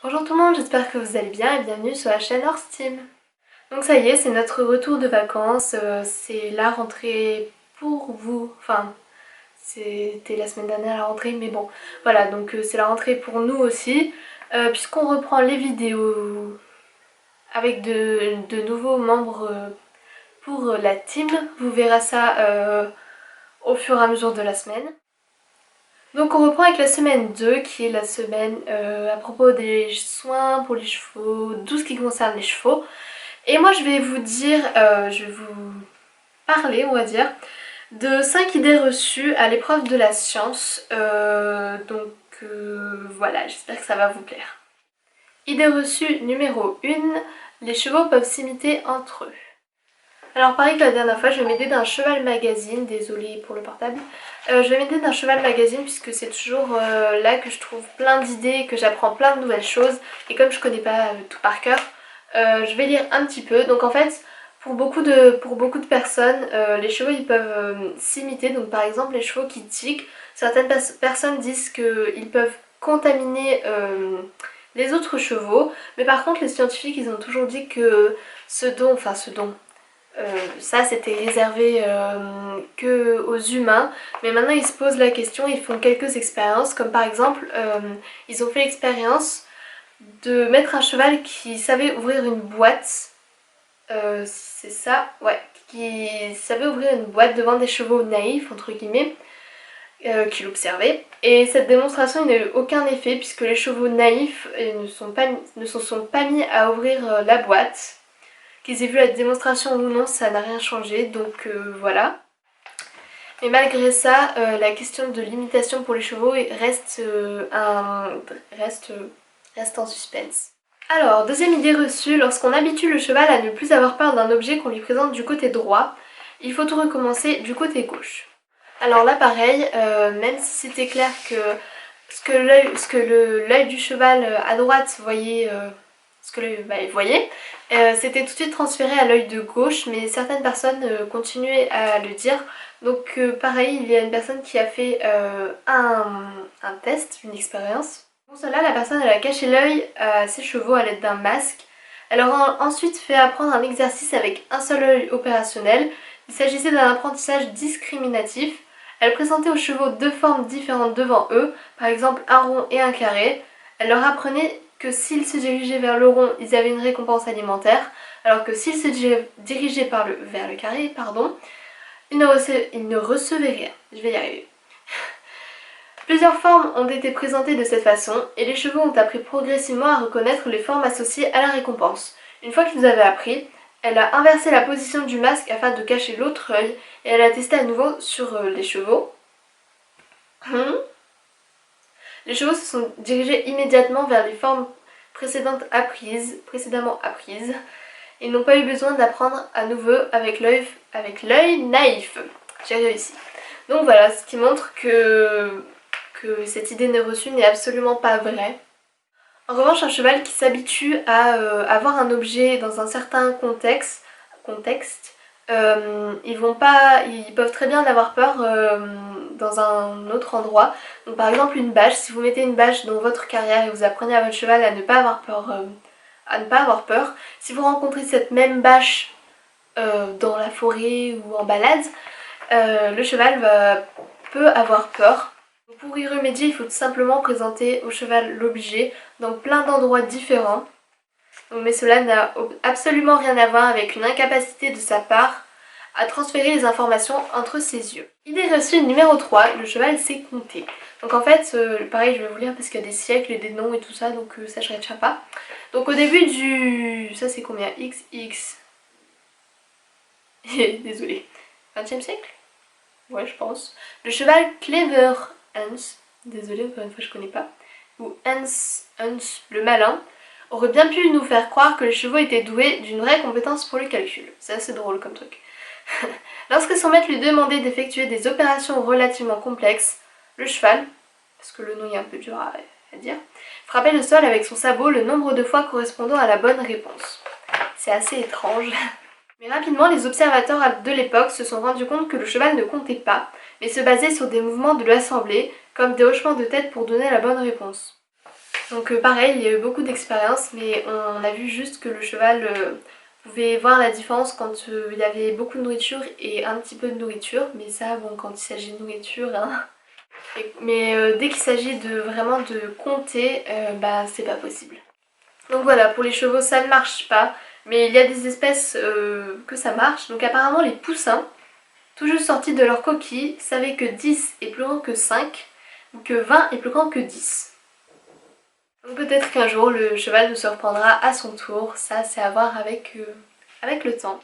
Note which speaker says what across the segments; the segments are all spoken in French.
Speaker 1: Bonjour tout le monde, j'espère que vous allez bien et bienvenue sur la chaîne Horse Team. Donc ça y est, c'est notre retour de vacances, c'est la rentrée pour vous, enfin c'était la semaine dernière la rentrée mais bon voilà, donc c'est la rentrée pour nous aussi, puisqu'on reprend les vidéos avec de nouveaux membres pour la team. Vous verrez ça au fur et à mesure de la semaine. Donc on reprend avec la semaine 2 qui est la semaine à propos des soins pour les chevaux, tout ce qui concerne les chevaux. Et moi je vais vous dire, je vais vous parler on va dire, de 5 idées reçues à l'épreuve de la science. Voilà, j'espère que ça va vous plaire. Idée reçue numéro 1, les chevaux peuvent s'imiter entre eux. Alors pareil que la dernière fois, je vais m'aider d'un cheval magazine, désolée pour le portable. Je vais m'aider d'un cheval magazine puisque c'est toujours là que je trouve plein d'idées, que j'apprends plein de nouvelles choses. Et comme je connais pas tout par cœur, je vais lire un petit peu. Donc en fait, pour beaucoup de personnes, les chevaux ils peuvent s'imiter. Donc par exemple les chevaux qui tiquent, certaines personnes disent qu'ils peuvent contaminer les autres chevaux. Mais par contre les scientifiques ils ont toujours dit que ce don, ça c'était réservé que aux humains, mais maintenant ils se posent la question, ils font quelques expériences, comme par exemple ils ont fait l'expérience de mettre un cheval qui savait ouvrir une boîte, c'est ça, ouais, qui savait ouvrir une boîte devant des chevaux naïfs entre guillemets, qui l'observaient, et cette démonstration il n'a eu aucun effet puisque les chevaux naïfs ne se sont pas mis à ouvrir la boîte. Qu'ils aient vu la démonstration ou non, ça n'a rien changé, donc voilà. Mais malgré ça, la question de l'imitation pour les chevaux reste en suspense. Alors, deuxième idée reçue, lorsqu'on habitue le cheval à ne plus avoir peur d'un objet qu'on lui présente du côté droit, il faut tout recommencer du côté gauche. Alors là pareil, même si c'était clair que ce que l'œil du cheval à droite voyait, ce que l'œil voyait, c'était tout de suite transféré à l'œil de gauche, mais certaines personnes continuaient à le dire. Donc pareil, il y a une personne qui a fait un test, une expérience. Pour cela, la personne elle a caché l'œil à ses chevaux à l'aide d'un masque. Elle leur a ensuite fait apprendre un exercice avec un seul œil opérationnel. Il s'agissait d'un apprentissage discriminatif. Elle présentait aux chevaux deux formes différentes devant eux, par exemple un rond et un carré. Elle leur apprenait que s'ils se dirigeaient vers le rond, ils avaient une récompense alimentaire, alors que s'ils se dirigeaient vers le carré, ils ne recevaient rien. Je vais y arriver. Plusieurs formes ont été présentées de cette façon, et les chevaux ont appris progressivement à reconnaître les formes associées à la récompense. Une fois qu'ils avaient appris, elle a inversé la position du masque afin de cacher l'autre œil, et elle a testé à nouveau sur les chevaux. Les chevaux se sont dirigés immédiatement vers les formes précédemment apprises. Ils n'ont pas eu besoin d'apprendre à nouveau avec l'œil naïf. J'ai réussi. Donc voilà, ce qui montre que cette idée reçue n'est absolument pas vraie. En revanche, un cheval qui s'habitue à avoir un objet dans un certain contexte, ils peuvent très bien en avoir peur dans un autre endroit. Donc par exemple une bâche, si vous mettez une bâche dans votre carrière et vous apprenez à votre cheval à ne pas avoir peur, si vous rencontrez cette même bâche dans la forêt ou en balade, le cheval peut avoir peur. Pour y remédier, il faut tout simplement présenter au cheval l'objet dans plein d'endroits différents. Mais cela n'a absolument rien à voir avec une incapacité de sa part à transférer les informations entre ses yeux. Idée reçue numéro 3, le cheval sait compter. Donc en fait, pareil je vais vous lire parce qu'il y a des siècles et des noms et tout ça, donc ça je retiens pas. Donc au début du... ça c'est combien? XX... Désolée. 20e siècle? Ouais je pense. Le cheval Clever Hans, désolée encore une fois je connais pas, ou Hans le malin, aurait bien pu nous faire croire que les chevaux étaient doués d'une vraie compétence pour le calcul. C'est assez drôle comme truc. Lorsque son maître lui demandait d'effectuer des opérations relativement complexes, le cheval, parce que le nom est un peu dur à dire, frappait le sol avec son sabot le nombre de fois correspondant à la bonne réponse. C'est assez étrange. Mais rapidement, les observateurs de l'époque se sont rendus compte que le cheval ne comptait pas, mais se basait sur des mouvements de l'assemblée, comme des hochements de tête pour donner la bonne réponse. Donc pareil, il y a eu beaucoup d'expériences, mais on a vu juste que le cheval pouvait voir la différence quand il y avait beaucoup de nourriture et un petit peu de nourriture. Mais ça, bon, quand il s'agit de nourriture, hein. Mais dès qu'il s'agit de vraiment de compter, bah c'est pas possible. Donc voilà, pour les chevaux ça ne marche pas, mais il y a des espèces que ça marche. Donc apparemment les poussins, tout juste sortis de leur coquille, savaient que 10 est plus grand que 5, ou que 20 est plus grand que 10. Donc peut-être qu'un jour le cheval nous surprendra à son tour, ça c'est à voir avec le temps.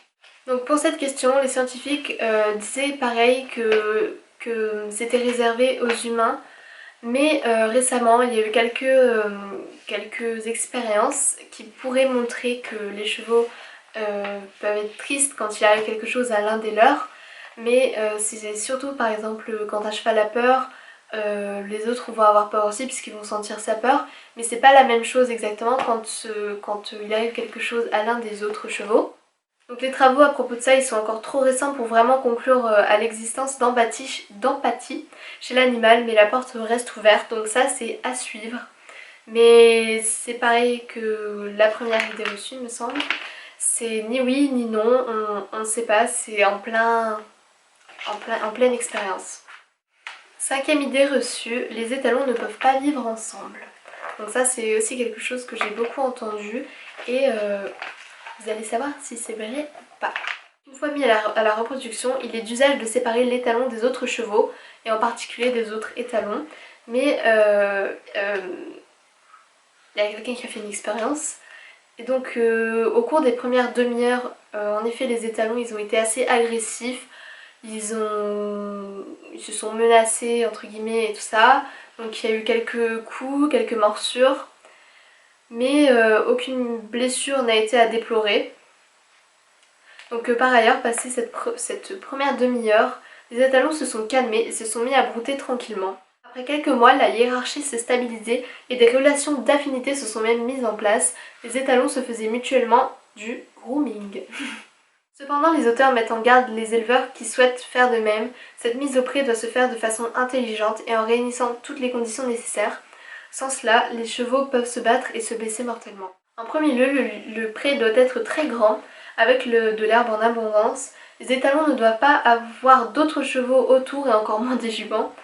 Speaker 1: Donc pour cette question, les scientifiques disaient pareil que c'était réservé aux humains, mais récemment il y a eu quelques expériences qui pourraient montrer que les chevaux peuvent être tristes quand il arrive quelque chose à l'un des leurs, mais c'est surtout par exemple quand un cheval a peur, les autres vont avoir peur aussi puisqu'ils vont sentir sa peur, mais c'est pas la même chose exactement quand il arrive quelque chose à l'un des autres chevaux. Donc les travaux à propos de ça, ils sont encore trop récents pour vraiment conclure à l'existence d'empathie chez l'animal, mais la porte reste ouverte, donc ça c'est à suivre. Mais c'est pareil que la première idée reçue, il me semble. C'est ni oui ni non, on ne sait pas, c'est en pleine expérience. Cinquième idée reçue, les étalons ne peuvent pas vivre ensemble. Donc ça c'est aussi quelque chose que j'ai beaucoup entendu et vous allez savoir si c'est vrai ou pas. Une fois mis à la reproduction, il est d'usage de séparer l'étalon des autres chevaux et en particulier des autres étalons. Mais il y a quelqu'un qui a fait une expérience. Et donc au cours des premières demi-heures, en effet les étalons ils ont été assez agressifs. Ils se sont menacés entre guillemets et tout ça. Donc il y a eu quelques coups, quelques morsures. Mais aucune blessure n'a été à déplorer. Donc par ailleurs, passé cette première demi-heure, les étalons se sont calmés et se sont mis à brouter tranquillement. Après quelques mois, la hiérarchie s'est stabilisée et des relations d'affinité se sont même mises en place. Les étalons se faisaient mutuellement du grooming. Cependant, les auteurs mettent en garde les éleveurs qui souhaitent faire de même. Cette mise au pré doit se faire de façon intelligente et en réunissant toutes les conditions nécessaires. Sans cela, les chevaux peuvent se battre et se blesser mortellement. En premier lieu, le pré doit être très grand, avec de l'herbe en abondance. Les étalons ne doivent pas avoir d'autres chevaux autour et encore moins des juments.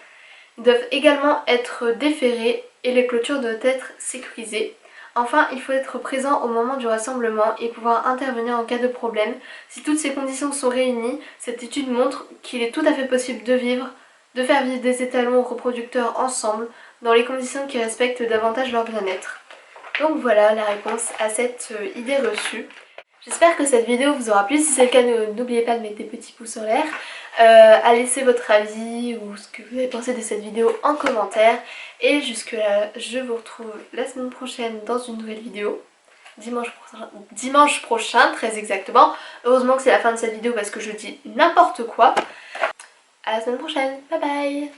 Speaker 1: Ils doivent également être déferrés et les clôtures doivent être sécurisées. Enfin, il faut être présent au moment du rassemblement et pouvoir intervenir en cas de problème. Si toutes ces conditions sont réunies, cette étude montre qu'il est tout à fait possible de faire vivre des étalons reproducteurs ensemble, dans les conditions qui respectent davantage leur bien-être. Donc voilà la réponse à cette idée reçue. J'espère que cette vidéo vous aura plu. Si c'est le cas, n'oubliez pas de mettre des petits pouces en l'air, à laisser votre avis ou ce que vous avez pensé de cette vidéo en commentaire. Et jusque là, je vous retrouve la semaine prochaine dans une nouvelle vidéo. Dimanche prochain, très exactement. Heureusement que c'est la fin de cette vidéo parce que je dis n'importe quoi. À la semaine prochaine, bye bye.